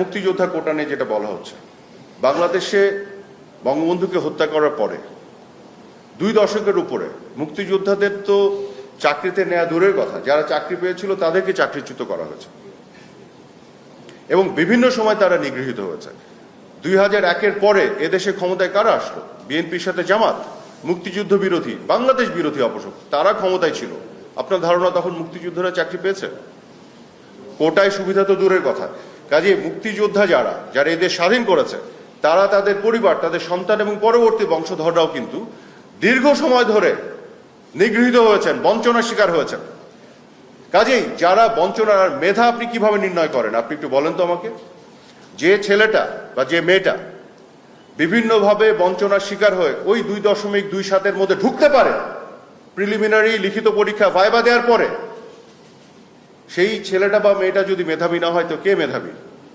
মুক্তিযোদ্ধা কোটা নিয়ে যেটা বলা হচ্ছে, বাংলাদেশে বঙ্গবন্ধুকে হত্যা করার পরে 2 দশকের উপরে মুক্তিযোদ্ধাদের তো চাকরিতে নেওয়া দূরের কথা, যারা চাকরি পেয়েছিল তাদেরকে চাকরিচ্যুত করা হয়েছে এবং বিভিন্ন সময় তারা নিগৃহীত হয়েছে। 2001-এর পরে এদেশে ক্ষমতায় কারা আসলো? বিএনপির সাথে জামাত, মুক্তিযুদ্ধ বিরোধী, বাংলাদেশ বিরোধী অপশক্তি, তারা ক্ষমতায় ছিল। আপনার ধারণা তখন মুক্তিযোদ্ধারা চাকরি পেয়েছে? কোটায় সুবিধা তো দূরের কথা। কাজে মুক্তিযোদ্ধা যারা এদেশ স্বাধীন করেছে, তারা, তাদের পরিবার, তাদের সন্তান এবং পরবর্তী বংশধররাও কিন্তু দীর্ঘ সময় ধরে নিগৃহীত হয়েছেন, বঞ্চনার শিকার হয়েছেন। কাজেই যারা বঞ্চনার মেধা আপনি কিভাবে নির্ণয় করেন? আপনি একটু বলেন তো আমাকে। যে ছেলেটা বা যে মেয়েটা বিভিন্নভাবে বঞ্চনার শিকার হয়ে ওই 2.27-এর মধ্যে ঢুকতে পারে প্রিলিমিনারি লিখিত পরীক্ষা ভাইবা দেওয়ার পরে, সেই ছেলেটা বা মেয়েটা যদি মেধাবী না হয় তো কে মেধাবী?